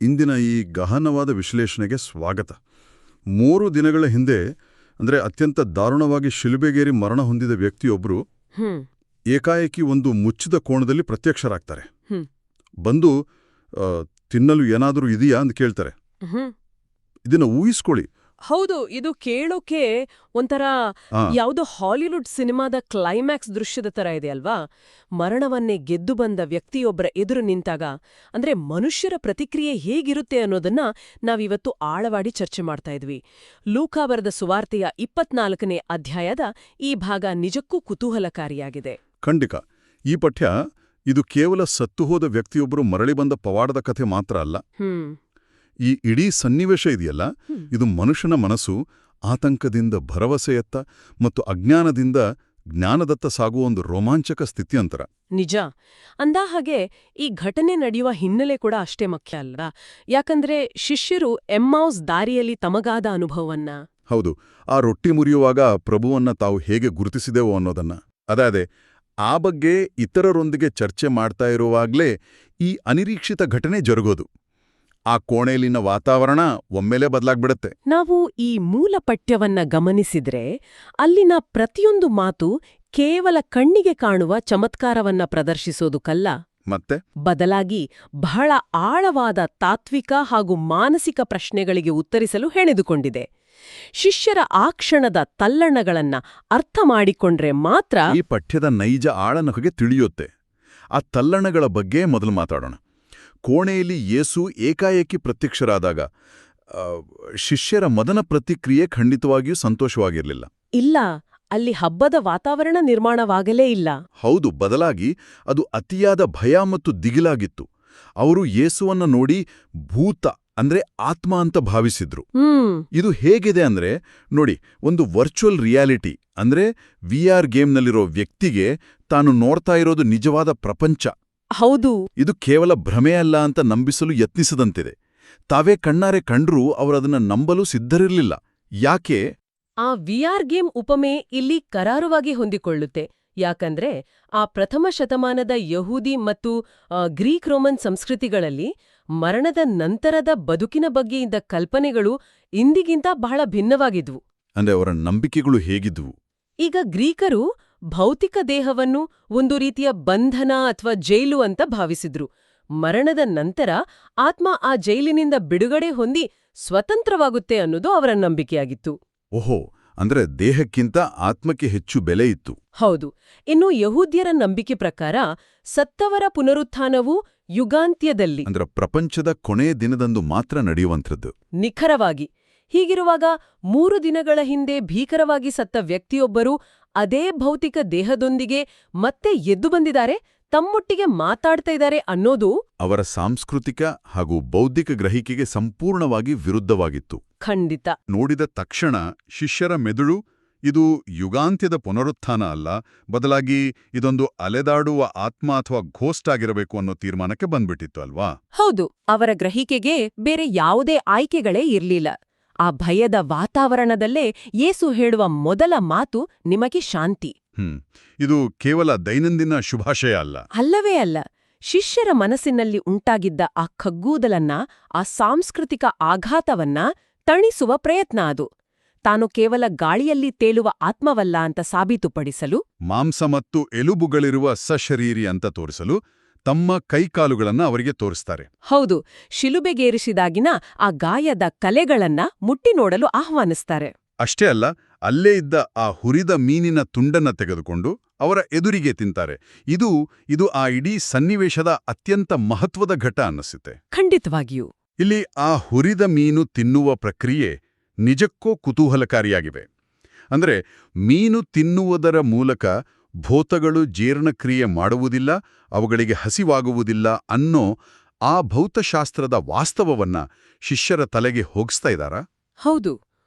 ಇಂದಿನ ಈ ಗಹನವಾದ ವಿಶ್ಲೇಷಣೆಗೆ ಸ್ವಾಗತ. 3 ದಿನಗಳ ಹಿಂದೆ ಅಂದರೆ ಅತ್ಯಂತ ದಾರುಣವಾಗಿ ಶಿಲುಬೆಗೇರಿ ಮರಣ ಹೊಂದಿದ ವ್ಯಕ್ತಿಯೊಬ್ಬರು ಏಕಾಏಕಿ ಒಂದು ಮುಚ್ಚಿದ ಕೋಣದಲ್ಲಿ ಪ್ರತ್ಯಕ್ಷರಾಗ್ತಾರೆ. ಬಂದು ತಿನ್ನಲು ಏನಾದರೂ ಇದೆಯಾ ಅಂತ ಕೇಳ್ತಾರೆ. ಇದನ್ನ ಊಹಿಸ್ಕೊಳ್ಳಿ. ಹೌದು, ಇದು ಕೇಳೋಕೆ ಒಂಥರ ಯಾವುದೋ ಹಾಲಿವುಡ್ ಸಿನಿಮಾದ ಕ್ಲೈಮ್ಯಾಕ್ಸ್ ದೃಶ್ಯದ ತರ ಇದೆ ಅಲ್ವಾ? ಮರಣವನ್ನೇ ಗೆದ್ದು ಬಂದ ವ್ಯಕ್ತಿಯೊಬ್ಬರ ಎದುರು ನಿಂತಾಗ ಅಂದ್ರೆ ಮನುಷ್ಯರ ಪ್ರತಿಕ್ರಿಯೆ ಹೇಗಿರುತ್ತೆ ಅನ್ನೋದನ್ನ ನಾವಿವತ್ತು ಆಳವಾಡಿ ಚರ್ಚೆ ಮಾಡ್ತಾ ಇದ್ವಿ. ಲೂಕಾ ಬರೆದ ಸುವಾರ್ತೆಯ 24ನೇ ಅಧ್ಯಾಯದ ಈ ಭಾಗ ನಿಜಕ್ಕೂ ಕುತೂಹಲಕಾರಿಯಾಗಿದೆ. ಖಂಡಿತ. ಈ ಪಠ್ಯ ಇದು ಕೇವಲ ಸತ್ತುಹೋದ ವ್ಯಕ್ತಿಯೊಬ್ಬರು ಮರಳಿ ಬಂದ ಪವಾಡದ ಕಥೆ ಮಾತ್ರ ಅಲ್ಲ. ಈ ಇಡೀ ಸನ್ನಿವೇಶ ಇದೆಯಲ್ಲ, ಇದು ಮನುಷ್ಯನ ಮನಸ್ಸು ಆತಂಕದಿಂದ ಭರವಸೆಯತ್ತ ಮತ್ತು ಅಜ್ಞಾನದಿಂದ ಜ್ಞಾನದತ್ತ ಸಾಗುವ ಒಂದು ರೋಮಾಂಚಕ ಸ್ಥಿತಿಯಂತರ. ನಿಜ. ಅಂದಹಾಗೆ ಈ ಘಟನೆ ನಡೆಯುವ ಹಿನ್ನೆಲೆ ಕೂಡ ಅಷ್ಟೇ ಮುಖ್ಯ ಅಲ್ವಾ? ಯಾಕಂದ್ರೆ ಶಿಷ್ಯರು ಎಮ್ಮೌಸ್ ದಾರಿಯಲ್ಲಿ ತಮಗಾದ ಅನುಭವವನ್ನ, ಹೌದು, ಆ ರೊಟ್ಟಿ ಮುರಿಯುವಾಗ ಪ್ರಭುವನ್ನ ತಾವು ಹೇಗೆ ಗುರುತಿಸಿದೆವೋ ಅನ್ನೋದನ್ನ, ಅದಾದೆ ಆ ಬಗ್ಗೆ ಇತರರೊಂದಿಗೆ ಚರ್ಚೆ ಮಾಡ್ತಾ ಇರುವಾಗ್ಲೇ ಈ ಅನಿರೀಕ್ಷಿತ ಘಟನೆ ಜರುಗೋದು. ಆ ಕೋಣೆಯಲ್ಲಿನ ವಾತಾವರಣ ಒಮ್ಮೆಲೇ ಬದಲಾಗ್ಬಿಡತ್ತೆ. ನಾವು ಈ ಮೂಲ ಪಠ್ಯವನ್ನ ಗಮನಿಸಿದ್ರೆ ಅಲ್ಲಿನ ಪ್ರತಿಯೊಂದು ಮಾತು ಕೇವಲ ಕಣ್ಣಿಗೆ ಕಾಣುವ ಚಮತ್ಕಾರವನ್ನ ಪ್ರದರ್ಶಿಸೋದುಕಲ್ಲ, ಮತ್ತೆ ಬದಲಾಗಿ ಬಹಳ ಆಳವಾದ ತಾತ್ವಿಕ ಹಾಗೂ ಮಾನಸಿಕ ಪ್ರಶ್ನೆಗಳಿಗೆ ಉತ್ತರಿಸಲು ಹೆಣೆದುಕೊಂಡಿದೆ. ಶಿಷ್ಯರ ಆ ಕ್ಷಣದ ತಲ್ಲಣಗಳನ್ನ ಅರ್ಥ ಮಾಡಿಕೊಂಡ್ರೆ ಮಾತ್ರ ಈ ಪಠ್ಯದ ನೈಜ ಆಳ ನಮಗೆ ತಿಳಿಯುತ್ತೆ. ಆ ತಲ್ಲಣಗಳ ಬಗ್ಗೆ ಮೊದಲು ಮಾತಾಡೋಣ. ಕೋಣೆಯಲ್ಲಿ ಯೇಸು ಏಕಾಏಕಿ ಪ್ರತ್ಯಕ್ಷರಾದಾಗ ಶಿಷ್ಯರ ಮೊದಲ ಪ್ರತಿಕ್ರಿಯೆ ಖಂಡಿತವಾಗಿಯೂ ಸಂತೋಷವಾಗಿರಲಿಲ್ಲ. ಇಲ್ಲ, ಅಲ್ಲಿ ಹಬ್ಬದ ವಾತಾವರಣ ನಿರ್ಮಾಣವಾಗಲೇ ಇಲ್ಲ. ಹೌದು, ಬದಲಾಗಿ ಅದು ಅತಿಯಾದ ಭಯ ಮತ್ತು ದಿಗಿಲಾಗಿತ್ತು. ಅವರು ಯೇಸುವನ್ನ ನೋಡಿ ಭೂತ ಅಂದ್ರೆ ಆತ್ಮ ಅಂತ ಭಾವಿಸಿದ್ರು. ಇದು ಹೇಗಿದೆ ಅಂದ್ರೆ ನೋಡಿ, ಒಂದು ವರ್ಚುವಲ್ ರಿಯಾಲಿಟಿ ಅಂದ್ರೆ VR ಗೇಮ್ನಲ್ಲಿರೋ ವ್ಯಕ್ತಿಗೆ ತಾನು ನೋಡ್ತಾ ಇರೋದು ನಿಜವಾದ ಪ್ರಪಂಚ. ಹೌದು, ಇದು ಕೇವಲ ಭ್ರಮೆಯಲ್ಲ ಅಂತ ನಂಬಿಸಲು ಯತ್ನಿಸದಂತಿದೆ. ತಾವೇ ಕಣ್ಣಾರೆ ಕಂಡ್ರೂ ಅವರದನ್ನ ನಂಬಲು ಸಿದ್ಧರಿರಲಿಲ್ಲ. ಯಾಕೆ? ಆ VR ಗೇಮ್ ಉಪಮೆ ಇಲ್ಲಿ ಕರಾರುವಾಗಿ ಹೊಂದಿಕೊಳ್ಳುತ್ತೆ. ಯಾಕಂದ್ರೆ ಆ ಪ್ರಥಮ ಶತಮಾನದ ಯಹೂದಿ ಮತ್ತು ಗ್ರೀಕ್ ರೋಮನ್ ಸಂಸ್ಕೃತಿಗಳಲ್ಲಿ ಮರಣದ ನಂತರದ ಬದುಕಿನ ಬಗ್ಗೆ ಇದ್ದ ಕಲ್ಪನೆಗಳು ಇಂದಿಗಿಂತ ಬಹಳ ಭಿನ್ನವಾಗಿದ್ವು. ಅಂದ್ರೆ ಅವರ ನಂಬಿಕೆಗಳು ಹೇಗಿದ್ವು? ಈಗ ಗ್ರೀಕರು ಭೌತಿಕ ದೇಹವನ್ನು ಒಂದು ರೀತಿಯ ಬಂಧನ ಅಥವಾ ಜೈಲು ಅಂತ ಭಾವಿಸಿದ್ರು. ಮರಣದ ನಂತರ ಆತ್ಮ ಆ ಜೈಲಿನಿಂದ ಬಿಡುಗಡೆ ಹೊಂದಿ ಸ್ವತಂತ್ರವಾಗುತ್ತೆ ಅನ್ನೋದು ಅವರ ನಂಬಿಕೆಯಾಗಿತ್ತು. ಓಹೋ, ಅಂದ್ರೆ ದೇಹಕ್ಕಿಂತ ಆತ್ಮಕ್ಕೆ ಹೆಚ್ಚು ಬೆಲೆ ಇತ್ತು. ಹೌದು. ಇನ್ನು ಯಹೂದ್ಯರ ನಂಬಿಕೆ ಪ್ರಕಾರ ಸತ್ತವರ ಪುನರುತ್ಥಾನವು ಯುಗಾಂತ್ಯದಲ್ಲಿ, ಅಂದ್ರೆ ಪ್ರಪಂಚದ ಕೊನೆಯ ದಿನದಂದು ಮಾತ್ರ ನಡೆಯುವಂಥದ್ದು. ನಿಖರವಾಗಿ. ಹೀಗಿರುವಾಗ 3 ದಿನಗಳ ಹಿಂದೆ ಭೀಕರವಾಗಿ ಸತ್ತ ವ್ಯಕ್ತಿಯೊಬ್ಬರು ಅದೇ ಭೌತಿಕ ದೇಹದೊಂದಿಗೆ ಮತ್ತೆ ಎದ್ದು ಬಂದಿದ್ದಾರೆ, ತಮ್ಮೊಟ್ಟಿಗೆ ಮಾತಾಡ್ತಾ ಇದ್ದಾರೆ ಅನ್ನೋದು ಅವರ ಸಾಂಸ್ಕೃತಿಕ ಹಾಗೂ ಬೌದ್ಧಿಕ ಗ್ರಹಿಕೆಗೆ ಸಂಪೂರ್ಣವಾಗಿ ವಿರುದ್ಧವಾಗಿತ್ತು. ಖಂಡಿತ. ನೋಡಿದ ತಕ್ಷಣ ಶಿಷ್ಯರ ಮೆದುಳು ಇದು ಯುಗಾಂತ್ಯದ ಪುನರುತ್ಥಾನ ಅಲ್ಲ, ಬದಲಾಗಿ ಇದೊಂದು ಅಲೆದಾಡುವ ಆತ್ಮ ಅಥವಾ ಘೋಸ್ಟ್ ಆಗಿರಬೇಕು ಅನ್ನೋ ತೀರ್ಮಾನಕ್ಕೆ ಬಂದ್ಬಿಟ್ಟಿತ್ತು ಅಲ್ವಾ? ಹೌದು, ಅವರ ಗ್ರಹಿಕೆಗೆ ಬೇರೆ ಯಾವುದೇ ಆಯ್ಕೆಗಳೇ ಇರ್ಲಿಲ್ಲ. ಆ ಭಯದ ವಾತಾವರಣದಲ್ಲೇ ಯೇಸು ಹೇಳುವ ಮೊದಲ ಮಾತು ನಿಮಗೆ ಶಾಂತಿ. ಇದು ಕೇವಲ ದೈನಂದಿನ ಶುಭಾಶಯ ಅಲ್ಲ. ಅಲ್ಲವೇ ಅಲ್ಲ. ಶಿಷ್ಯರ ಮನಸ್ಸಿನಲ್ಲಿ ಉಂಟಾಗಿದ್ದ ಆ ಕಗ್ಗೂದಲನ್ನ, ಆ ಸಾಂಸ್ಕೃತಿಕ ಆಘಾತವನ್ನ ತಣಿಸುವ ಪ್ರಯತ್ನ ಅದು. ತಾನು ಕೇವಲ ಗಾಳಿಯಲ್ಲಿ ತೇಲುವ ಆತ್ಮವಲ್ಲ ಅಂತ ಸಾಬೀತುಪಡಿಸಲು, ಮಾಂಸ ಮತ್ತು ಎಲುಬುಗಳಿರುವ ಸಶರೀರಿ ಅಂತ ತೋರಿಸಲು ತಮ್ಮ ಕೈಕಾಲುಗಳನ್ನ ಅವರಿಗೆ ತೋರಿಸ್ತಾರೆ. ಹೌದು, ಶಿಲುಬೆಗೇರಿಸಿದಾಗಿನ ಆ ಗಾಯದ ಕಲೆಗಳನ್ನ ಮುಟ್ಟಿ ನೋಡಲು ಆಹ್ವಾನಿಸ್ತಾರೆ. ಅಷ್ಟೇ ಅಲ್ಲ, ಅಲ್ಲೇ ಇದ್ದ ಆ ಹುರಿದ ಮೀನಿನ ತುಂಡನ್ನ ತೆಗೆದುಕೊಂಡು ಅವರ ಎದುರಿಗೆ ತಿಂತಾರೆ. ಇದು ಆ ಇಡೀ ಸನ್ನಿವೇಶದ ಅತ್ಯಂತ ಮಹತ್ವದ ಘಟ್ಟ ಅನ್ನಿಸುತ್ತೆ. ಖಂಡಿತವಾಗಿಯೂ. ಇಲ್ಲಿ ಆ ಹುರಿದ ಮೀನು ತಿನ್ನುವ ಪ್ರಕ್ರಿಯೆ ನಿಜಕ್ಕೂ ಕುತೂಹಲಕಾರಿಯಾಗಿವೆ. ಅಂದ್ರೆ ಮೀನು ತಿನ್ನುವುದರ ಮೂಲಕ ಭೂತಗಳು ಜೀರ್ಣಕ್ರಿಯೆ ಮಾಡುವುದಿಲ್ಲ, ಅವುಗಳಿಗೆ ಹಸಿವಾಗುವುದಿಲ್ಲ ಅನ್ನೋ ಆ ಭೌತಶಾಸ್ತ್ರದ ವಾಸ್ತವವನ್ನ ಶಿಷ್ಯರ ತಲೆಗೆ ಹೋಗಿಸ್ತಾ ಇದ್ದಾರಾ? ಹೌದು,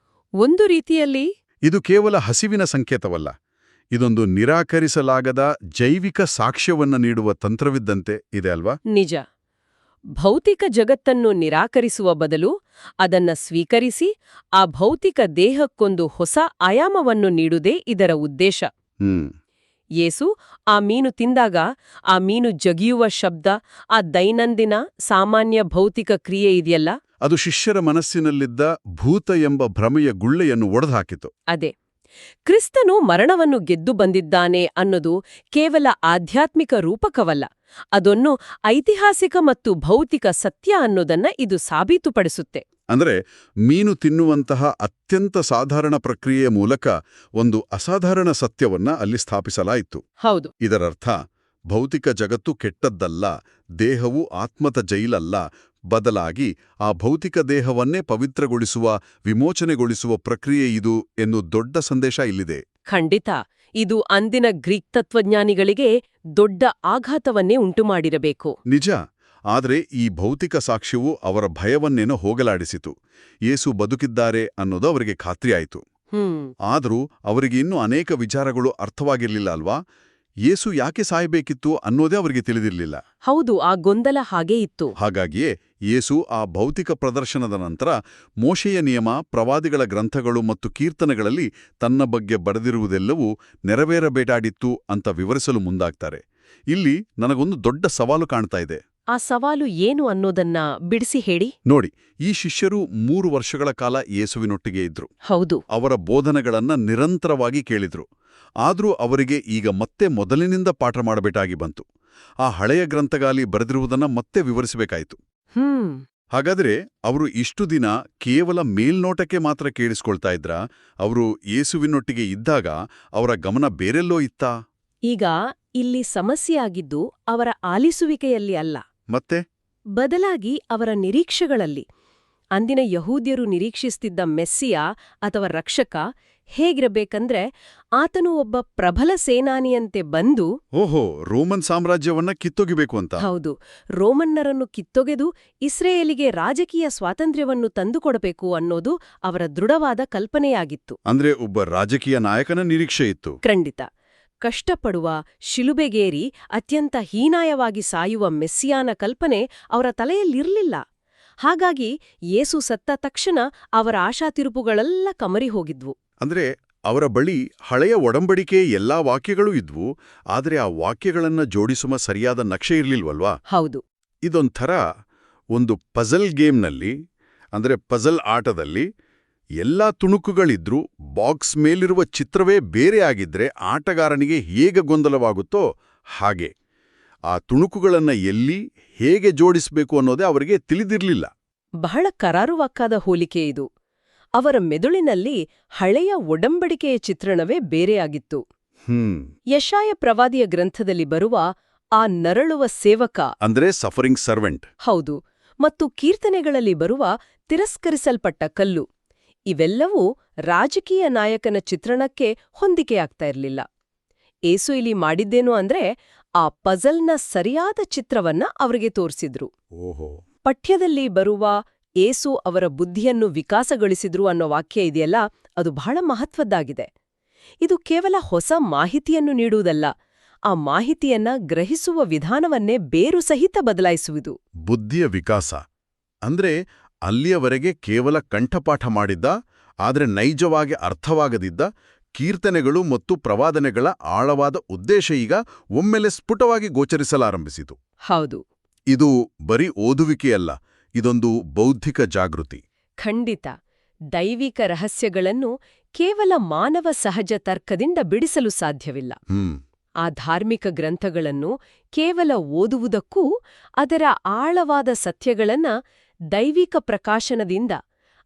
ಒಂದು ರೀತಿಯಲ್ಲಿ ಇದು ಕೇವಲ ಹಸಿವಿನ ಸಂಕೇತವಲ್ಲ, ಇದೊಂದು ನಿರಾಕರಿಸಲಾಗದ ಜೈವಿಕ ಸಾಕ್ಷ್ಯವನ್ನ ನೀಡುವ ತಂತ್ರವಿದ್ದಂತೆ ಇದೆ ಅಲ್ವಾ? ನಿಜ. ಭೌತಿಕ ಜಗತ್ತನ್ನು ನಿರಾಕರಿಸುವ ಬದಲು ಅದನ್ನ ಸ್ವೀಕರಿಸಿ ಆ ಭೌತಿಕ ದೇಹಕ್ಕೊಂದು ಹೊಸ ಆಯಾಮವನ್ನು ನೀಡುವುದೇ ಇದರ ಉದ್ದೇಶ. ಯೇಸು ಆ ಮೀನು ತಿಂದಾಗ ಆ ಮೀನು ಜಗಿಯುವ ಶಬ್ದ, ಆ ದೈನಂದಿನ ಸಾಮಾನ್ಯ ಭೌತಿಕ ಕ್ರಿಯೆ ಇದೆಯಲ್ಲ, ಅದು ಶಿಷ್ಯರ ಮನಸ್ಸಿನಲ್ಲಿದ್ದ ಭೂತ ಎಂಬ ಭ್ರಮೆಯ ಗುಳ್ಳೆಯನ್ನು ಒಡೆದುಹಾಕಿತು. ಅದೇ ಕ್ರಿಸ್ತನು ಮರಣವನ್ನು ಗೆದ್ದು ಬಂದಿದ್ದಾನೆ ಅನ್ನೋದು ಕೇವಲ ಆಧ್ಯಾತ್ಮಿಕ ರೂಪಕವಲ್ಲ, ಅದೊಂದು ಐತಿಹಾಸಿಕ ಮತ್ತು ಭೌತಿಕ ಸತ್ಯ ಅನ್ನೋದನ್ನ ಇದು ಸಾಬೀತುಪಡಿಸುತ್ತೆ. ಅಂದ್ರೆ ಮೀನು ತಿನ್ನುವಂತಹ ಅತ್ಯಂತ ಸಾಧಾರಣ ಪ್ರಕ್ರಿಯೆಯ ಮೂಲಕ ಒಂದು ಅಸಾಧಾರಣ ಸತ್ಯವನ್ನ ಅಲ್ಲಿ ಸ್ಥಾಪಿಸಲಾಯಿತು. ಹೌದು. ಇದರರ್ಥ ಭೌತಿಕ ಜಗತ್ತು ಕೆಟ್ಟದ್ದಲ್ಲ, ದೇಹವು ಆತ್ಮದ ಜೈಲಲ್ಲ, ಬದಲಾಗಿ ಆ ಭೌತಿಕ ದೇಹವನ್ನೇ ಪವಿತ್ರಗೊಳಿಸುವ, ವಿಮೋಚನೆಗೊಳಿಸುವ ಪ್ರಕ್ರಿಯೆ ಇದು ಎನ್ನು ದೊಡ್ಡ ಸಂದೇಶ ಇಲ್ಲಿದೆ. ಖಂಡಿತ ಇದು ಅಂದಿನ ಗ್ರೀಕ್ ತತ್ವಜ್ಞಾನಿಗಳಿಗೆ ದೊಡ್ಡ ಆಘಾತವನ್ನೇ ಉಂಟುಮಾಡಿರಬೇಕು. ನಿಜ. ಆದರೆ ಈ ಭೌತಿಕ ಸಾಕ್ಷ್ಯವು ಅವರ ಭಯವನ್ನೇನೋ ಹೋಗಲಾಡಿಸಿತು. ಯೇಸು ಬದುಕಿದ್ದಾರೆ ಅನ್ನೋದು ಅವರಿಗೆ ಖಾತ್ರಿಯಾಯಿತು. ಆದರೂ ಅವರಿಗೆ ಇನ್ನೂ ಅನೇಕ ವಿಚಾರಗಳು ಅರ್ಥವಾಗಿರ್ಲಿಲ್ಲ ಅಲ್ವಾ? ಯೇಸು ಯಾಕೆ ಸಾಯಬೇಕಿತ್ತು ಅನ್ನೋದೇ ಅವರಿಗೆ ತಿಳಿದಿರಲಿಲ್ಲ. ಹೌದು, ಆ ಗೊಂದಲ ಹಾಗೇ ಇತ್ತು. ಹಾಗಾಗಿಯೇ ಯೇಸು ಆ ಭೌತಿಕ ಪ್ರದರ್ಶನದ ನಂತರ ಮೋಶೆಯ ನಿಯಮ, ಪ್ರವಾದಿಗಳ ಗ್ರಂಥಗಳು ಮತ್ತು ಕೀರ್ತನೆಗಳಲ್ಲಿ ತನ್ನ ಬಗ್ಗೆ ಬರೆದಿರುವುದೆಲ್ಲವೂ ನೆರವೇರಬೇಟಾಡಿತ್ತು ಅಂತ ವಿವರಿಸಲು ಮುಂದಾಗ್ತಾರೆ. ಇಲ್ಲಿ ನನಗೊಂದು ದೊಡ್ಡ ಸವಾಲು ಕಾಣ್ತಾ ಇದೆ. ಆ ಸವಾಲು ಏನು ಅನ್ನೋದನ್ನ ಬಿಡಿಸಿ ಹೇಳಿ. ನೋಡಿ, ಈ ಶಿಷ್ಯರು 3 ವರ್ಷಗಳ ಕಾಲ ಯೇಸುವಿನೊಟ್ಟಿಗೆ ಇದ್ರು. ಹೌದು. ಅವರ ಬೋಧನೆಗಳನ್ನ ನಿರಂತರವಾಗಿ ಕೇಳಿದ್ರು. ಆದರೂ ಅವರಿಗೆ ಈಗ ಮತ್ತೆ ಮೊದಲಿನಿಂದ ಪಾಠ ಮಾಡಬೇಕಾಗಿ ಬಂತು. ಆ ಹಳೆಯ ಗ್ರಂಥಗಾಲಿ ಬರೆದಿರುವುದನ್ನ ಮತ್ತೆ ವಿವರಿಸಬೇಕಾಯಿತು. ಹಾಗಾದ್ರೆ ಅವರು ಇಷ್ಟು ದಿನ ಕೇವಲ ಮೇಲ್ನೋಟಕ್ಕೆ ಮಾತ್ರ ಕೇಳಿಸ್ಕೊಳ್ತಾ ಇದ್ರಾ? ಅವರು ಯೇಸುವಿನೊಟ್ಟಿಗೆ ಇದ್ದಾಗ ಅವರ ಗಮನ ಬೇರೆಲ್ಲೋ ಇತ್ತಾ? ಈಗ ಇಲ್ಲಿ ಸಮಸ್ಯೆಯಾಗಿದ್ದು ಅವರ ಆಲಿಸುವಿಕೆಯಲ್ಲಿ ಅಲ್ಲ, ಮತ್ತೆ ಬದಲಾಗಿ ಅವರ ನಿರೀಕ್ಷೆಗಳಲ್ಲಿ. ಅಂದಿನ ಯಹೂದ್ಯರು ನಿರೀಕ್ಷಿಸ್ತಿದ್ದ ಮೆಸ್ಸಿಯ ಅಥವಾ ರಕ್ಷಕ ಹೇಗಿರಬೇಕಂದ್ರೆ ಆತನು ಒಬ್ಬ ಪ್ರಬಲ ಸೇನಾನಿಯಂತೆ ಬಂದು, ಓಹೋ, ರೋಮನ್ ಸಾಮ್ರಾಜ್ಯವನ್ನ ಕಿತ್ತೊಗಿಬೇಕು ಅಂತ. ಹೌದು, ರೋಮನ್ನರನ್ನು ಕಿತ್ತೊಗೆದು ಇಸ್ರೇಲಿಗೆ ರಾಜಕೀಯ ಸ್ವಾತಂತ್ರ್ಯವನ್ನು ತಂದುಕೊಡಬೇಕು ಅನ್ನೋದು ಅವರ ದೃಢವಾದ ಕಲ್ಪನೆಯಾಗಿತ್ತು. ಅಂದ್ರೆ ಒಬ್ಬ ರಾಜಕೀಯ ನಾಯಕನ ನಿರೀಕ್ಷೆ ಇತ್ತು. ಖಂಡಿತ. ಕಷ್ಟಪಡುವ, ಶಿಲುಬೆಗೇರಿ ಅತ್ಯಂತ ಹೀನಾಯವಾಗಿ ಸಾಯುವ ಮೆಸ್ಸಿಯಾನ ಕಲ್ಪನೆ ಅವರ ತಲೆಯಲ್ಲಿರಲಿಲ್ಲ. ಹಾಗಾಗಿ ಯೇಸು ಸತ್ತ ತಕ್ಷಣ ಅವರ ಆಶಾತಿರುಪುಗಳೆಲ್ಲ ಕಮರಿ ಹೋಗಿದ್ವು. ಅಂದ್ರೆ ಅವರ ಬಳಿ ಹಳೆಯ ಒಡಂಬಡಿಕೆ ಎಲ್ಲಾ ವಾಕ್ಯಗಳೂ ಇದ್ವು, ಆದರೆ ಆ ವಾಕ್ಯಗಳನ್ನ ಜೋಡಿಸುವ ಸರಿಯಾದ ನಕ್ಷೆ ಇರ್ಲಿಲ್ವಲ್ವಾ? ಹೌದು. ಇದೊಂಥರ ಒಂದು ಪಜಲ್ ಗೇಮ್ನಲ್ಲಿ, ಅಂದ್ರೆ ಪಜಲ್ ಆಟದಲ್ಲಿ ಎಲ್ಲಾ ತುಣುಕುಗಳಿದ್ರೂ ಬಾಕ್ಸ್ ಮೇಲಿರುವ ಚಿತ್ರವೇ ಬೇರೆ ಆಗಿದ್ರೆ ಆಟಗಾರನಿಗೆ ಹೇಗೆ ಗೊಂದಲವಾಗುತ್ತೋ ಹಾಗೆ. ಆ ತುಣುಕುಗಳನ್ನ ಎಲ್ಲಿ ಹೇಗೆ ಜೋಡಿಸಬೇಕು ಅನ್ನೋದೇ ಅವರಿಗೆ ತಿಳಿದಿರಲಿಲ್ಲ. ಬಹಳ ಕರಾರುವಾಕ್ಕಾದ ಹೋಲಿಕೆ ಇದು. ಅವರ ಮೆದುಳಿನಲ್ಲಿ ಹಳೆಯ ಒಡಂಬಡಿಕೆಯ ಚಿತ್ರಣವೇ ಬೇರೆಯಾಗಿತ್ತು. ಯೆಶಾಯ ಪ್ರವಾದಿಯ ಗ್ರಂಥದಲ್ಲಿ ಬರುವ ಆ ನರಳುವ ಸೇವಕ, ಅಂದ್ರೆ ಸಫರಿಂಗ್ ಸರ್ವೆಂಟ್, ಹೌದು, ಮತ್ತು ಕೀರ್ತನೆಗಳಲ್ಲಿ ಬರುವ ತಿರಸ್ಕರಿಸಲ್ಪಟ್ಟ ಕಲ್ಲು, ಇವೆಲ್ಲವೂ ರಾಜಕೀಯ ನಾಯಕನ ಚಿತ್ರಣಕ್ಕೆ ಹೊಂದಿಕೆಯಾಗ್ತಾ ಇರಲಿಲ್ಲ. ಏಸು ಇಲ್ಲಿ ಮಾಡಿದ್ದೇನು ಅಂದ್ರೆ ಆ ಪಜಲ್ನ ಸರಿಯಾದ ಚಿತ್ರವನ್ನ ಅವರಿಗೆ ತೋರಿಸಿದ್ರು. ಪಠ್ಯದಲ್ಲಿ ಬರುವ ಏಸು ಅವರ ಬುದ್ಧಿಯನ್ನು ವಿಕಾಸಗೊಳಿಸಿದ್ರು ಅನ್ನೋ ವಾಕ್ಯ ಇದೆಯಲ್ಲ, ಅದು ಬಹಳ ಮಹತ್ವದ್ದಾಗಿದೆ. ಇದು ಕೇವಲ ಹೊಸ ಮಾಹಿತಿಯನ್ನು ನೀಡುವುದಲ್ಲ, ಆ ಮಾಹಿತಿಯನ್ನ ಗ್ರಹಿಸುವ ವಿಧಾನವನ್ನೇ ಬೇರು ಸಹಿತ ಬದಲಾಯಿಸುವುದು. ಬುದ್ಧಿಯ ವಿಕಾಸ ಅಂದ್ರೆ ಅಲ್ಲಿಯವರೆಗೆ ಕೇವಲ ಕಂಠಪಾಠ ಮಾಡಿದ್ದ, ಆದರೆ ನೈಜವಾಗಿ ಅರ್ಥವಾಗದಿದ್ದ ಕೀರ್ತನೆಗಳು ಮತ್ತು ಪ್ರವಾದನೆಗಳ ಆಳವಾದ ಉದ್ದೇಶ ಈಗ ಒಮ್ಮೆಲೆ ಸ್ಫುಟವಾಗಿ ಗೋಚರಿಸಲಾರಂಭಿಸಿತು. ಹೌದು. ಇದು ಬರೀ ಓದುವಿಕೆಯಲ್ಲ, ಇದೊಂದು ಬೌದ್ಧಿಕ ಜಾಗೃತಿ. ಖಂಡಿತ. ದೈವಿಕ ರಹಸ್ಯಗಳನ್ನು ಕೇವಲ ಮಾನವ ಸಹಜ ತರ್ಕದಿಂದ ಬಿಡಿಸಲು ಸಾಧ್ಯವಿಲ್ಲ. ಆ ಧಾರ್ಮಿಕ ಗ್ರಂಥಗಳನ್ನು ಕೇವಲ ಓದುವುದಕ್ಕೂ ಅದರ ಆಳವಾದ ಸತ್ಯಗಳನ್ನ ದೈವಿಕ ಪ್ರಕಾಶನದಿಂದ,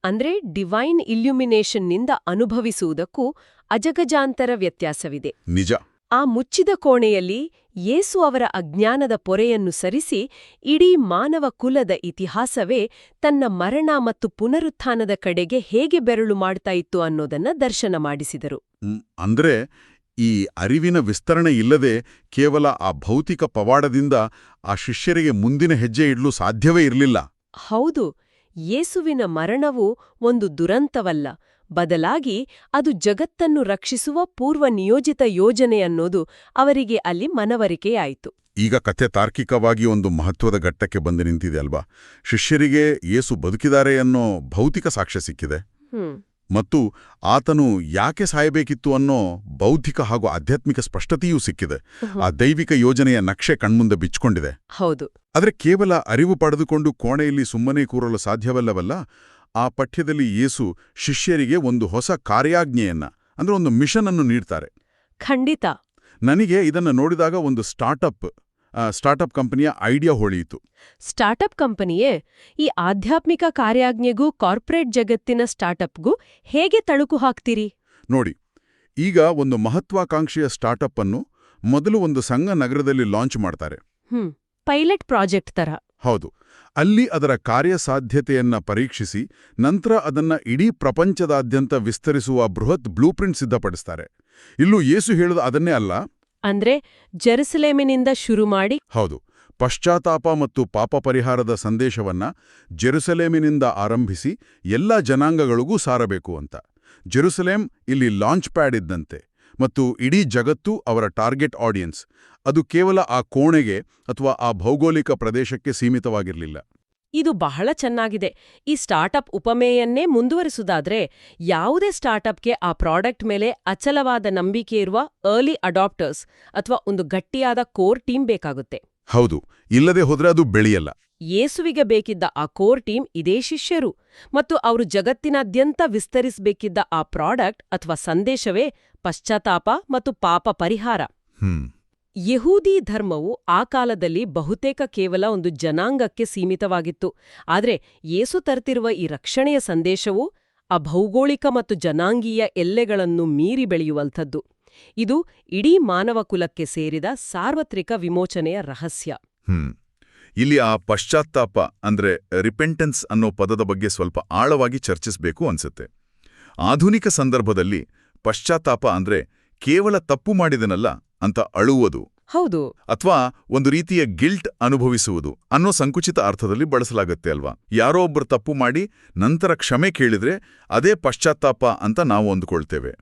ಅಂದ್ರೆ ಡಿವೈನ್ ಇಲ್ಯುಮಿನೇಷನ್ನಿಂದ ಅನುಭವಿಸುವುದಕ್ಕೂ ಅಜಗಜಾಂತರ ವ್ಯತ್ಯಾಸವಿದೆ. ನಿಜ. ಆ ಮುಚ್ಚಿದ ಕೋಣೆಯಲ್ಲಿ ಯೇಸು ಅವರ ಅಜ್ಞಾನದ ಪೊರೆಯನ್ನು ಸರಿಸಿ ಇಡೀ ಮಾನವ ಕುಲದ ಇತಿಹಾಸವೇ ತನ್ನ ಮರಣ ಮತ್ತು ಪುನರುತ್ಥಾನದ ಕಡೆಗೆ ಹೇಗೆ ಬೆರಳು ಮಾಡ್ತಾ ಇತ್ತು ಅನ್ನೋದನ್ನ ದರ್ಶನ ಮಾಡಿಸಿದರು. ಅಂದ್ರೆ ಈ ಅರಿವಿನ ವಿಸ್ತರಣೆ ಇಲ್ಲದೆ ಕೇವಲ ಆ ಭೌತಿಕ ಪವಾಡದಿಂದ ಆ ಶಿಷ್ಯರಿಗೆ ಮುಂದಿನ ಹೆಜ್ಜೆ ಇಡಲು ಸಾಧ್ಯವೇ ಇರಲಿಲ್ಲ. ಹೌದು. ಯೇಸುವಿನ ಮರಣವು ಒಂದು ದುರಂತವಲ್ಲ, ಬದಲಾಗಿ ಅದು ಜಗತ್ತನ್ನು ರಕ್ಷಿಸುವ ಪೂರ್ವ ನಿಯೋಜಿತ ಯೋಜನೆ ಅನ್ನೋದು ಅವರಿಗೆ ಅಲ್ಲಿ ಮನವರಿಕೆಯಾಯಿತು. ಈಗ ಕಥೆ ತಾರ್ಕಿಕವಾಗಿ ಒಂದು ಮಹತ್ವದ ಘಟ್ಟಕ್ಕೆ ಬಂದು ನಿಂತಿದೆ ಅಲ್ವಾ? ಶಿಷ್ಯರಿಗೆ ಯೇಸು ಬದುಕಿದ್ದಾರೆ ಅನ್ನೋ ಭೌತಿಕ ಸಾಕ್ಷ್ಯ ಸಿಕ್ಕಿದೆ. ಮತ್ತು ಆತನು ಯಾಕೆ ಸಾಯಬೇಕಿತ್ತು ಅನ್ನೋ ಬೌದ್ಧಿಕ ಹಾಗೂ ಆಧ್ಯಾತ್ಮಿಕ ಸ್ಪಷ್ಟತೆಯೂ ಸಿಕ್ಕಿದೆ. ಆ ದೈವಿಕ ಯೋಜನೆಯ ನಕ್ಷೆ ಕಣ್ಮುಂದೆ ಬಿಚ್ಕೊಂಡಿದೆ. ಹೌದು. ಆದರೆ ಕೇವಲ ಅರಿವು ಪಡೆದುಕೊಂಡು ಕೋಣೆಯಲ್ಲಿ ಸುಮ್ಮನೆ ಕೂರಲು ಸಾಧ್ಯವಲ್ಲವಲ್ಲ. ಆ ಪಠ್ಯದಲ್ಲಿ ಯೇಸು ಶಿಷ್ಯರಿಗೆ ಒಂದು ಹೊಸ ಕಾರ್ಯಾಜ್ಞೆಯನ್ನ, ಅಂದ್ರೆ ಒಂದು ಮಿಷನ್ ಅನ್ನು ನೀಡ್ತಾರೆ. ಖಂಡಿತ. ನನಗೆ ಇದನ್ನು ನೋಡಿದಾಗ ಒಂದು ಸ್ಟಾರ್ಟಪ್ ಕಂಪನಿಯ ಐಡಿಯಾ ಹೊಳೆಯಿತು. ಸ್ಟಾರ್ಟಪ್ ಕಂಪನಿಯೇ ಈ ಆಧ್ಯಾತ್ಮಿಕ ಕಾರ್ಯಾಜ್ಞೆಗೂ ಕಾರ್ಪೊರೇಟ್ ಜಗತ್ತಿನ ಸ್ಟಾರ್ಟಪ್ಗೂ ಹೇಗೆ ತಳುಕು ಹಾಕ್ತೀರಿ? ನೋಡಿ, ಈಗ ಒಂದು ಮಹತ್ವಾಕಾಂಕ್ಷೆಯ ಸ್ಟಾರ್ಟಪ್ ಅನ್ನು ಮೊದಲು ಒಂದು ಸಣ್ಣ ನಗರದಲ್ಲಿ ಲಾಂಚ್ ಮಾಡ್ತಾರೆ. ಪೈಲಟ್ ಪ್ರಾಜೆಕ್ಟ್ ತರ. ಹೌದು. ಅಲ್ಲಿ ಅದರ ಕಾರ್ಯಸಾಧ್ಯತೆಯನ್ನ ಪರೀಕ್ಷಿಸಿ ನಂತರ ಅದನ್ನ ಇಡೀ ಪ್ರಪಂಚದಾದ್ಯಂತ ವಿಸ್ತರಿಸುವ ಬೃಹತ್ ಬ್ಲೂಪ್ರಿಂಟ್ ಸಿದ್ಧಪಡಿಸ್ತಾರೆ. ಇಲ್ಲೂ ಯೇಸು ಹೇಳೋದು ಅದನ್ನೇ ಅಲ್ಲ. ಅಂದ್ರೆ ಜೆರುಸಲೇಮಿನಿಂದ ಶುರು ಮಾಡಿ. ಹೌದು. ಪಶ್ಚಾತ್ತಾಪ ಮತ್ತು ಪಾಪ ಪರಿಹಾರದ ಸಂದೇಶವನ್ನ ಜೆರುಸಲೇಮಿನಿಂದ ಆರಂಭಿಸಿ ಎಲ್ಲ ಜನಾಂಗಗಳಿಗೂ ಸಾರಬೇಕು ಅಂತ. ಜೆರುಸಲೇಂ ಇಲ್ಲಿ ಲಾಂಚ್ ಪ್ಯಾಡ್ ಇದ್ದಂತೆ ಮತ್ತು ಇಡೀ ಜಗತ್ತು ಅವರ ಟಾರ್ಗೆಟ್ ಆಡಿಯನ್ಸ್. ಅದು ಕೇವಲ ಆ ಕೋಣೆಗೆ ಅಥವಾ ಆ ಭೌಗೋಳಿಕ ಪ್ರದೇಶಕ್ಕೆ ಸೀಮಿತವಾಗಿರಲಿಲ್ಲ. ಇದು ಬಹಳ ಚೆನ್ನಾಗಿದೆ. ಈ ಸ್ಟಾರ್ಟಪ್ ಉಪಮೆಯನ್ನೇ ಮುಂದುವರಿಸುವುದಾದ್ರೆ, ಯಾವುದೇ ಸ್ಟಾರ್ಟಪ್ಗೆ ಆ ಪ್ರಾಡಕ್ಟ್ ಮೇಲೆ ಅಚಲವಾದ ನಂಬಿಕೆ ಇರುವ ಅರ್ಲಿ ಅಡಾಪ್ಟರ್ಸ್ ಅಥವಾ ಒಂದು ಗಟ್ಟಿಯಾದ ಕೋರ್ ಟೀಮ್ ಬೇಕಾಗುತ್ತೆ. ಹೌದು. ಇಲ್ಲದೆ ಹೋದ್ರೆ ಅದು ಬೆಳೆಯಲ್ಲ. ಯೇಸುವಿಗೆ ಬೇಕಿದ್ದ ಆ ಕೋರ್ ಟೀಮ್ ಇದೇ ಶಿಷ್ಯರು. ಮತ್ತು ಅವರು ಜಗತ್ತಿನಾದ್ಯಂತ ವಿಸ್ತರಿಸಬೇಕಿದ್ದ ಆ ಪ್ರಾಡಕ್ಟ್ ಅಥವಾ ಸಂದೇಶವೇ ಪಶ್ಚಾತ್ತಾಪ ಮತ್ತು ಪಾಪ ಪರಿಹಾರ. ಯಹೂದಿ ಧರ್ಮವು ಆ ಕಾಲದಲ್ಲಿ ಬಹುತೇಕ ಕೇವಲ ಒಂದು ಜನಾಂಗಕ್ಕೆ ಸೀಮಿತವಾಗಿತ್ತು. ಆದರೆ ಯೇಸು ತರ್ತಿರುವ ಈ ರಕ್ಷಣೆಯ ಸಂದೇಶವು ಆ ಭೌಗೋಳಿಕ ಮತ್ತು ಜನಾಂಗೀಯ ಎಲ್ಲೆಗಳನ್ನು ಮೀರಿ ಬೆಳೆಯುವಂಥದ್ದು. ಇದು ಇಡೀ ಮಾನವ ಕುಲಕ್ಕೆ ಸೇರಿದ ಸಾರ್ವತ್ರಿಕ ವಿಮೋಚನೆಯ ರಹಸ್ಯ. ಇಲ್ಲಿ ಆ ಪಶ್ಚಾತ್ತಾಪ ಅಂದ್ರೆ ರಿಪೆಂಟೆನ್ಸ್ ಅನ್ನೋ ಪದದ ಬಗ್ಗೆ ಸ್ವಲ್ಪ ಆಳವಾಗಿ ಚರ್ಚಿಸಬೇಕು ಅನ್ಸುತ್ತೆ. ಆಧುನಿಕ ಸಂದರ್ಭದಲ್ಲಿ ಪಶ್ಚಾತ್ತಾಪ ಅಂದ್ರೆ ಕೇವಲ ತಪ್ಪು ಮಾಡಿದನಲ್ಲ ಅಂತ ಅಳುವುದು, ಹೌದು, ಅಥವಾ ಒಂದು ರೀತಿಯ ಗಿಲ್ಟ್ ಅನುಭವಿಸುವುದು ಅನ್ನೋ ಸಂಕುಚಿತ ಅರ್ಥದಲ್ಲಿ ಬಳಸಲಾಗುತ್ತೆ ಅಲ್ವಾ. ಯಾರೋ ಒಬ್ಬರು ತಪ್ಪು ಮಾಡಿ ನಂತರ ಕ್ಷಮೆ ಕೇಳಿದ್ರೆ ಅದೇ ಪಶ್ಚಾತ್ತಾಪ ಅಂತ ನಾವು ಅಂದುಕೊಳ್ತೇವೆ.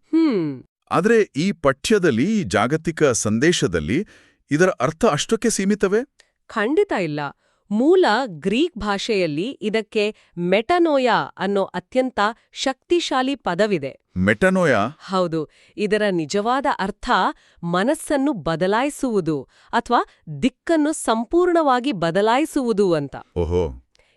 ಆದರೆ ಈ ಪಠ್ಯದಲ್ಲಿ, ಈ ಜಾಗತಿಕ ಸಂದೇಶದಲ್ಲಿ ಇದರ ಅರ್ಥ ಅಷ್ಟಕ್ಕೆ ಸೀಮಿತವೇ? ಖಂಡಿತ ಇಲ್ಲ. ಮೂಲ ಗ್ರೀಕ್ ಭಾಷೆಯಲ್ಲಿ ಇದಕ್ಕೆ ಮೆಟನೋಯಾ ಅನ್ನೋ ಅತ್ಯಂತ ಶಕ್ತಿಶಾಲಿ ಪದವಿದೆ. ಮೆಟನೋಯಾ? ಹೌದು. ಇದರ ನಿಜವಾದ ಅರ್ಥ ಮನಸ್ಸನ್ನು ಬದಲಾಯಿಸುವುದು ಅಥವಾ ದಿಕ್ಕನ್ನು ಸಂಪೂರ್ಣವಾಗಿ ಬದಲಾಯಿಸುವುದು ಅಂತ. ಓಹೋ.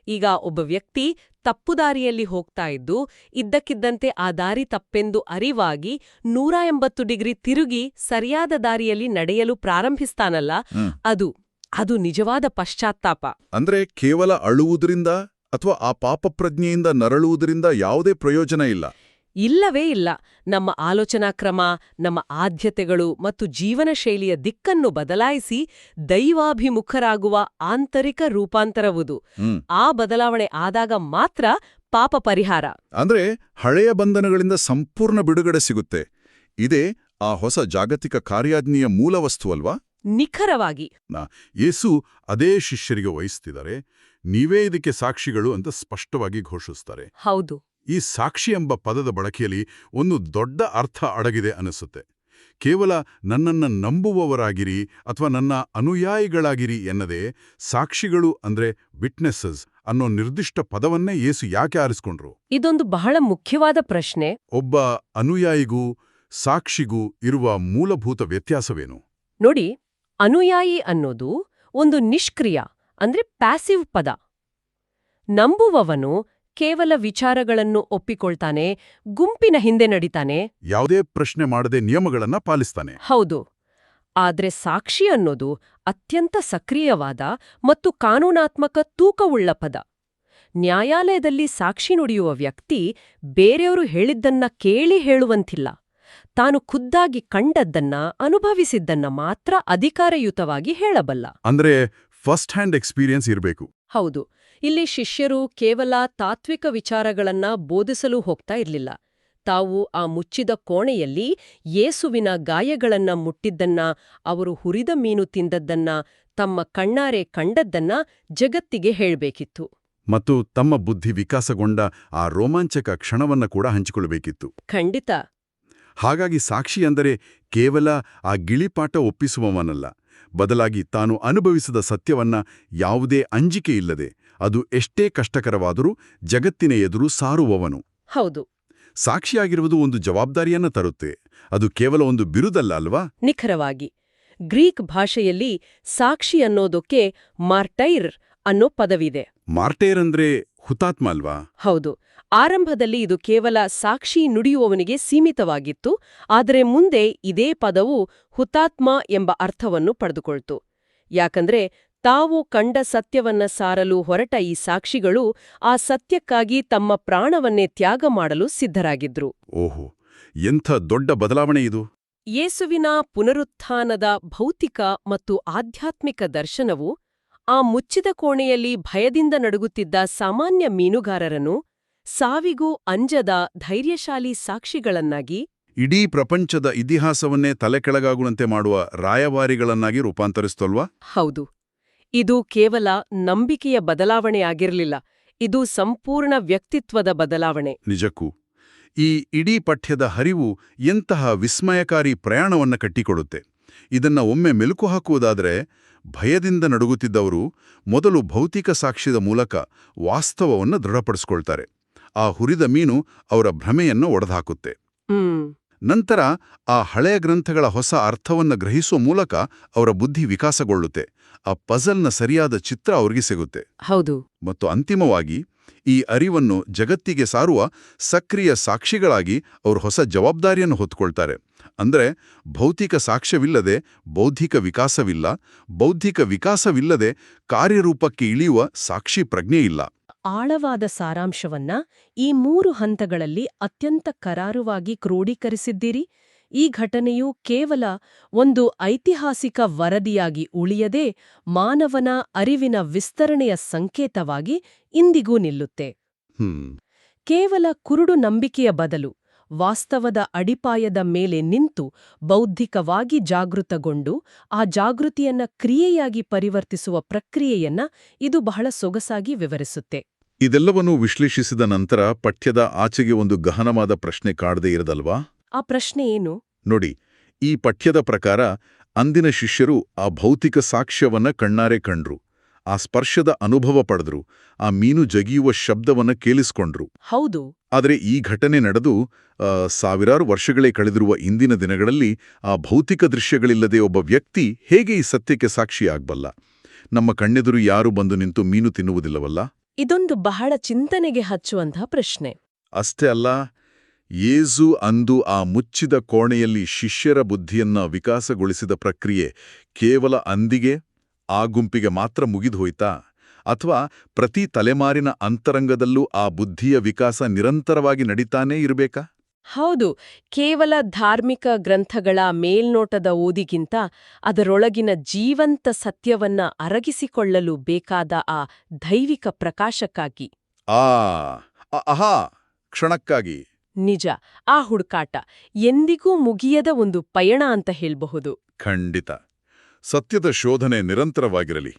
ಈಗ ಒಬ್ಬ ವ್ಯಕ್ತಿ ತಪ್ಪುದಾರಿಯಲ್ಲಿ ಹೋಗ್ತಾ ಇದ್ದು ಇದ್ದಕ್ಕಿದ್ದಂತೆ ಆ ದಾರಿ ತಪ್ಪೆಂದು ಅರಿವಾಗಿ 180 ಡಿಗ್ರಿ ತಿರುಗಿ ಸರಿಯಾದ ದಾರಿಯಲ್ಲಿ ನಡೆಯಲು ಪ್ರಾರಂಭಿಸ್ತಾನಲ್ಲ, ಅದು ನಿಜವಾದ ಪಶ್ಚಾತ್ತಾಪ. ಅಂದ್ರೆ ಕೇವಲ ಅಳುವುದರಿಂದ ಅಥವಾ ಆ ಪಾಪಪ್ರಜ್ಞೆಯಿಂದ ನರಳುವುದರಿಂದ ಯಾವುದೇ ಪ್ರಯೋಜನ ಇಲ್ಲ? ಇಲ್ಲವೇ ಇಲ್ಲ. ನಮ್ಮ ಆಲೋಚನಾ ಕ್ರಮ, ನಮ್ಮ ಆದ್ಯತೆಗಳು ಮತ್ತು ಜೀವನ ಶೈಲಿಯ ದಿಕ್ಕನ್ನು ಬದಲಾಯಿಸಿ ದೈವಾಭಿಮುಖರಾಗುವ ಆಂತರಿಕ ರೂಪಾಂತರವುದು. ಆ ಬದಲಾವಣೆ ಆದಾಗ ಮಾತ್ರ ಪಾಪ ಪರಿಹಾರ. ಅಂದ್ರೆ ಹಳೆಯ ಬಂಧನಗಳಿಂದ ಸಂಪೂರ್ಣ ಬಿಡುಗಡೆ ಸಿಗುತ್ತೆ. ಇದೇ ಆ ಹೊಸ ಜಾಗತಿಕ ಕಾರ್ಯಾಜ್ಞೆಯ ಮೂಲವಸ್ತು ಅಲ್ವಾ? ನಿಖರವಾಗಿ. ಯೇಸು ಅದೇ ಶಿಷ್ಯರಿಗೆ ವಹಿಸ್ತಿದ್ದಾರೆ. ನೀವೇ ಇದಕ್ಕೆ ಸಾಕ್ಷಿಗಳು ಅಂತ ಸ್ಪಷ್ಟವಾಗಿ ಘೋಷಿಸ್ತಾರೆ. ಹೌದು. ಈ ಸಾಕ್ಷಿ ಎಂಬ ಪದದ ಬಳಕೆಯಲ್ಲಿ ಒಂದು ದೊಡ್ಡ ಅರ್ಥ ಅಡಗಿದೆ ಅನಿಸುತ್ತೆ. ಕೇವಲ ನನ್ನನ್ನು ನಂಬುವವರಾಗಿರಿ ಅಥವಾ ನನ್ನ ಅನುಯಾಯಿಗಳಾಗಿರಿ ಎನ್ನದೇ ಸಾಕ್ಷಿಗಳು ಅಂದ್ರೆ ವಿಟ್ನೆಸಸ್ ಅನ್ನೋ ನಿರ್ದಿಷ್ಟ ಪದವನ್ನೇ ಯೇಸು ಯಾಕೆ ಆರಿಸ್ಕೊಂಡ್ರು? ಇದೊಂದು ಬಹಳ ಮುಖ್ಯವಾದ ಪ್ರಶ್ನೆ. ಒಬ್ಬ ಅನುಯಾಯಿಗೂ ಸಾಕ್ಷಿಗೂ ಇರುವ ಮೂಲಭೂತ ವ್ಯತ್ಯಾಸವೇನು? ನೋಡಿ, ಅನುಯಾಯಿ ಅನ್ನೋದು ಒಂದು ನಿಷ್ಕ್ರಿಯ ಅಂದ್ರೆ ಪ್ಯಾಸಿವ್ ಪದ. ನಂಬುವವನು ಕೇವಲ ವಿಚಾರಗಳನ್ನು ಒಪ್ಪಿಕೊಳ್ತಾನೆ, ಗುಂಪಿನ ಹಿಂದೆ ನಡಿತಾನೆ, ಯಾವುದೇ ಪ್ರಶ್ನೆ ಮಾಡದೆ ನಿಯಮಗಳನ್ನ ಪಾಲಿಸ್ತಾನೆ. ಹೌದು. ಆದ್ರೆ ಸಾಕ್ಷಿ ಅನ್ನೋದು ಅತ್ಯಂತ ಸಕ್ರಿಯವಾದ ಮತ್ತು ಕಾನೂನಾತ್ಮಕ ತೂಕವುಳ್ಳ ಪದ. ನ್ಯಾಯಾಲಯದಲ್ಲಿ ಸಾಕ್ಷಿ ನುಡಿಯುವ ವ್ಯಕ್ತಿ ಬೇರೆಯವರು ಹೇಳಿದ್ದನ್ನ ಕೇಳಿ ಹೇಳುವಂತಿಲ್ಲ. ತಾನು ಖುದ್ದಾಗಿ ಕಂಡದ್ದನ್ನ, ಅನುಭವಿಸಿದ್ದನ್ನ ಮಾತ್ರ ಅಧಿಕಾರಯುತವಾಗಿ ಹೇಳಬಲ್ಲ. ಅಂದ್ರೆ ಫಸ್ಟ್ ಹ್ಯಾಂಡ್ ಎಕ್ಸ್ಪೀರಿಯನ್ಸ್ ಇರಬೇಕು. ಹೌದು. ಇಲ್ಲಿ ಶಿಷ್ಯರು ಕೇವಲ ತಾತ್ವಿಕ ವಿಚಾರಗಳನ್ನ ಬೋಧಿಸಲು ಹೋಗ್ತಾ ಇರ್ಲಿಲ್ಲ. ತಾವು ಆ ಮುಚ್ಚಿದ ಕೋಣೆಯಲ್ಲಿ ಯೇಸುವಿನ ಗಾಯಗಳನ್ನ ಮುಟ್ಟಿದ್ದನ್ನ, ಅವರು ಹುರಿದ ಮೀನು ತಿಂದದ್ದನ್ನ, ತಮ್ಮ ಕಣ್ಣಾರೆ ಕಂಡದ್ದನ್ನ ಜಗತ್ತಿಗೆ ಹೇಳ್ಬೇಕಿತ್ತು. ಮತ್ತು ತಮ್ಮ ಬುದ್ಧಿ ವಿಕಾಸಗೊಂಡ ಆ ರೋಮಾಂಚಕ ಕ್ಷಣವನ್ನ ಕೂಡ ಹಂಚಿಕೊಳ್ಳಬೇಕಿತ್ತು. ಖಂಡಿತ. ಹಾಗಾಗಿ ಸಾಕ್ಷಿ ಅಂದರೆ ಕೇವಲ ಆ ಗಿಳಿಪಾಠ ಒಪ್ಪಿಸುವವನಲ್ಲ, ಬದಲಾಗಿ ತಾನು ಅನುಭವಿಸಿದ ಸತ್ಯವನ್ನ ಯಾವುದೇ ಅಂಜಿಕೆ ಇಲ್ಲದೆ, ಅದು ಎಷ್ಟೇ ಕಷ್ಟಕರವಾದರೂ ಜಗತ್ತಿನ ಎದುರು ಸಾರುವವನು. ಹೌದು. ಸಾಕ್ಷಿಯಾಗಿರುವುದು ಒಂದು ಜವಾಬ್ದಾರಿಯನ್ನ ತರುತ್ತೆ. ಅದು ಕೇವಲ ಒಂದು ಬಿರುದಲ್ಲ ಅಲ್ವಾ? ನಿಖರವಾಗಿ. ಗ್ರೀಕ್ ಭಾಷೆಯಲ್ಲಿ ಸಾಕ್ಷಿ ಅನ್ನೋದಕ್ಕೆ ಮಾರ್ಟೈರ್ ಅನ್ನೋ ಪದವಿದೆ. ಮಾರ್ಟೇರ್ ಅಂದ್ರೆ ಹುತಾತ್ಮ ಅಲ್ವಾ? ಹೌದು. ಆರಂಭದಲ್ಲಿ ಇದು ಕೇವಲ ಸಾಕ್ಷಿ ನುಡಿಯುವವನಿಗೆ ಸೀಮಿತವಾಗಿತ್ತು, ಆದರೆ ಮುಂದೆ ಇದೇ ಪದವು ಹುತಾತ್ಮ ಎಂಬ ಅರ್ಥವನ್ನು ಪಡೆದುಕೊಳ್ತು. ಯಾಕಂದ್ರೆ ತಾವು ಕಂಡ ಸತ್ಯವನ್ನ ಸಾರಲು ಹೊರಟ ಈ ಸಾಕ್ಷಿಗಳು ಆ ಸತ್ಯಕ್ಕಾಗಿ ತಮ್ಮ ಪ್ರಾಣವನ್ನೇ ತ್ಯಾಗ ಮಾಡಲು ಸಿದ್ಧರಾಗಿದ್ರು. ಓಹೋ, ಎಂಥ ದೊಡ್ಡ ಬದಲಾವಣೆ ಇದು! ಯೇಸುವಿನ ಪುನರುತ್ಥಾನದ ಭೌತಿಕ ಮತ್ತು ಆಧ್ಯಾತ್ಮಿಕ ದರ್ಶನವು ಆ ಮುಚ್ಚಿದ ಕೋಣೆಯಲ್ಲಿ ಭಯದಿಂದ ನಡುಗುತ್ತಿದ್ದ ಸಾಮಾನ್ಯ ಮೀನುಗಾರರನ್ನು ಸಾವಿಗೂ ಅಂಜದ ಧೈರ್ಯಶಾಲಿ ಸಾಕ್ಷಿಗಳನ್ನಾಗಿ, ಇಡೀ ಪ್ರಪಂಚದ ಇತಿಹಾಸವನ್ನೇ ತಲೆಕೆಳಗಾಗುವಂತೆ ಮಾಡುವ ರಾಯವಾರಿಗಳನ್ನಾಗಿ ರೂಪಾಂತರಿಸ್ತಲ್ವಾ? ಹೌದು. ಇದು ಕೇವಲ ನಂಬಿಕೆಯ ಬದಲಾವಣೆಯಾಗಿರಲಿಲ್ಲ, ಇದು ಸಂಪೂರ್ಣ ವ್ಯಕ್ತಿತ್ವದ ಬದಲಾವಣೆ. ನಿಜಕ್ಕೂ ಈ ಇಡೀ ಪಠ್ಯದ ಹರಿವು ಎಂತಹ ವಿಸ್ಮಯಕಾರಿ ಪ್ರಯಾಣವನ್ನ ಕಟ್ಟಿಕೊಡುತ್ತೆ. ಇದನ್ನ ಒಮ್ಮೆ ಮೆಲುಕು ಹಾಕುವುದಾದರೆ, ಭಯದಿಂದ ನಡುಗುತ್ತಿದ್ದವರು ಮೊದಲು ಭೌತಿಕ ಸಾಕ್ಷ್ಯದ ಮೂಲಕ ವಾಸ್ತವವನ್ನು ದೃಢಪಡಿಸ್ಕೊಳ್ತಾರೆ. ಆ ಹುರಿದ ಮೀನು ಅವರ ಭ್ರಮೆಯನ್ನು ಒಡೆದುಹಾಕುತ್ತೆ. ನಂತರ ಆ ಹಳೆಯ ಗ್ರಂಥಗಳ ಹೊಸ ಅರ್ಥವನ್ನು ಗ್ರಹಿಸುವ ಮೂಲಕ ಅವರ ಬುದ್ಧಿ ವಿಕಾಸಗೊಳ್ಳುತ್ತೆ. ಆ ಪಜಲ್ನ ಸರಿಯಾದ ಚಿತ್ರ ಅವ್ರಿಗೆ ಸಿಗುತ್ತೆ. ಹೌದು. ಮತ್ತು ಅಂತಿಮವಾಗಿ ಈ ಅರಿವನ್ನು ಜಗತ್ತಿಗೆ ಸಾರುವ ಸಕ್ರಿಯ ಸಾಕ್ಷಿಗಳಾಗಿ ಅವರು ಹೊಸ ಜವಾಬ್ದಾರಿಯನ್ನು ಹೊತ್ತುಕೊಳ್ತಾರೆ. ಅಂದ್ರೆ ಭೌತಿಕ ಸಾಕ್ಷ್ಯವಿಲ್ಲದೆ ಬೌದ್ಧಿಕ ವಿಕಾಸವಿಲ್ಲ, ಬೌದ್ಧಿಕ ವಿಕಾಸವಿಲ್ಲದೆ ಕಾರ್ಯರೂಪಕ್ಕೆ ಇಳಿಯುವ ಸಾಕ್ಷಿ ಪ್ರಜ್ಞೆ ಇಲ್ಲ. ಆಳವಾದ ಸಾರಾಂಶವನ್ನ ಈ 3 ಹಂತಗಳಲ್ಲಿ ಅತ್ಯಂತ ಕರಾರುವಾಗಿ ಕ್ರೋಢೀಕರಿಸಿದ್ದೀರಿ. ಈ ಘಟನೆಯು ಕೇವಲ ಒಂದು ಐತಿಹಾಸಿಕ ವರದಿಯಾಗಿ ಉಳಿಯದೆ ಮಾನವನ ಅರಿವಿನ ವಿಸ್ತರಣೆಯ ಸಂಕೇತವಾಗಿ ಇಂದಿಗೂ ನಿಲ್ಲುತ್ತೆ. ಕೇವಲ ಕುರುಡು ನಂಬಿಕೆಯ ಬದಲು ವಾಸ್ತವದ ಅಡಿಪಾಯದ ಮೇಲೆ ನಿಂತು ಬೌದ್ಧಿಕವಾಗಿ ಜಾಗೃತಗೊಂಡು ಆ ಜಾಗೃತಿಯನ್ನ ಕ್ರಿಯೆಯಾಗಿ ಪರಿವರ್ತಿಸುವ ಪ್ರಕ್ರಿಯೆಯನ್ನ ಇದು ಬಹಳ ಸೊಗಸಾಗಿ ವಿವರಿಸುತ್ತೆ. ಇದೆಲ್ಲವನ್ನೂ ವಿಶ್ಲೇಷಿಸಿದ ನಂತರ ಪಠ್ಯದ ಆಚೆಗೆ ಒಂದು ಗಹನವಾದ ಪ್ರಶ್ನೆ ಕಾಡದೇ ಇರದಲ್ವಾ? ಆ ಪ್ರಶ್ನೆ ಏನು? ನೋಡಿ, ಈ ಪಠ್ಯದ ಪ್ರಕಾರ ಅಂದಿನ ಶಿಷ್ಯರು ಆ ಭೌತಿಕ ಸಾಕ್ಷ್ಯವನ್ನ ಕಣ್ಣಾರೆ ಕಂಡ್ರು, ಆ ಸ್ಪರ್ಶದ ಅನುಭವ ಪಡೆದ್ರು, ಆ ಮೀನು ಜಗಿಯುವ ಶಬ್ದವನ್ನ ಕೇಳಿಸ್ಕೊಂಡ್ರು. ಹೌದು. ಆದರೆ ಈ ಘಟನೆ ನಡೆದು ಸಾವಿರಾರು ವರ್ಷಗಳೇ ಕಳೆದಿರುವ ಇಂದಿನ ದಿನಗಳಲ್ಲಿ ಆ ಭೌತಿಕ ದೃಶ್ಯಗಳಿಲ್ಲದೆ ಒಬ್ಬ ವ್ಯಕ್ತಿ ಹೇಗೆ ಈ ಸತ್ಯಕ್ಕೆ ಸಾಕ್ಷಿಯಾಗಬಲ್ಲ? ನಮ್ಮ ಕಣ್ಣೆದುರು ಯಾರು ಬಂದು ನಿಂತು ಮೀನು ತಿನ್ನುವುದಿಲ್ಲವಲ್ಲ? ಇದೊಂದು ಬಹಳ ಚಿಂತನೆಗೆ ಹಚ್ಚುವಂತಹ ಪ್ರಶ್ನೆ. ಅಷ್ಟೇ ಅಲ್ಲ, ಯೇಸು ಅಂದು ಆ ಮುಚ್ಚಿದ ಕೋಣೆಯಲ್ಲಿ ಶಿಷ್ಯರ ಬುದ್ಧಿಯನ್ನ ವಿಕಾಸಗೊಳಿಸಿದ ಪ್ರಕ್ರಿಯೆ ಕೇವಲ ಅಂದಿಗೆ ಆ ಗುಂಪಿಗೆ ಮಾತ್ರ ಮುಗಿದು ಹೋಯ್ತಾ? ಅಥವಾ ಪ್ರತಿ ತಲೆಮಾರಿನ ಅಂತರಂಗದಲ್ಲೂ ಆ ಬುದ್ಧಿಯ ವಿಕಾಸ ನಿರಂತರವಾಗಿ ನಡೀತಾನೇ ಇರಬೇಕಾ? ಹೌದು. ಕೇವಲ ಧಾರ್ಮಿಕ ಗ್ರಂಥಗಳ ಮೇಲ್ನೋಟದ ಓದಿಗಿಂತ ಅದರೊಳಗಿನ ಜೀವಂತ ಸತ್ಯವನ್ನ ಅರಗಿಸಿಕೊಳ್ಳಲು ಬೇಕಾದ ಆ ದೈವಿಕ ಪ್ರಕಾಶಕ್ಕಾಗಿ, ಕ್ಷಣಕ್ಕಾಗಿ, ನಿಜ, ಆ ಹುಡುಕಾಟ ಎಂದಿಗೂ ಮುಗಿಯದ ಒಂದು ಪಯಣ ಅಂತ ಹೇಳ್ಬಹುದು. ಖಂಡಿತ. ಸತ್ಯದ ಶೋಧನೆ ನಿರಂತರವಾಗಿರಲಿ,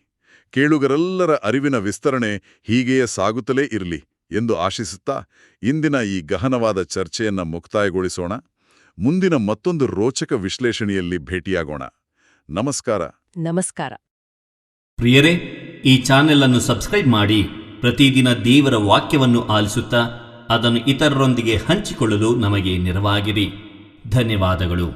ಕೇಳುಗರೆಲ್ಲರ ಅರಿವಿನ ವಿಸ್ತರಣೆ ಹೀಗೆಯೇ ಸಾಗುತ್ತಲೇ ಇರಲಿ ಎಂದು ಆಶಿಸುತ್ತಾ ಇಂದಿನ ಈ ಗಹನವಾದ ಚರ್ಚೆಯನ್ನ ಮುಕ್ತಾಯಗೊಳಿಸೋಣ. ಮುಂದಿನ ಮತ್ತೊಂದು ರೋಚಕ ವಿಶ್ಲೇಷಣೆಯಲ್ಲಿ ಭೇಟಿಯಾಗೋಣ. ನಮಸ್ಕಾರ. ನಮಸ್ಕಾರ. ಪ್ರಿಯರೇ, ಈ ಚಾನೆಲ್ ಅನ್ನು ಸಬ್ಸ್ಕ್ರೈಬ್ ಮಾಡಿ ಪ್ರತಿದಿನ ದೇವರ ವಾಕ್ಯವನ್ನು ಆಲಿಸುತ್ತಾ ಅದನ್ನು ಇತರರೊಂದಿಗೆ ಹಂಚಿಕೊಳ್ಳಲು ನಮಗೆ ನೆರವಾಗಿರಿ. ಧನ್ಯವಾದಗಳು.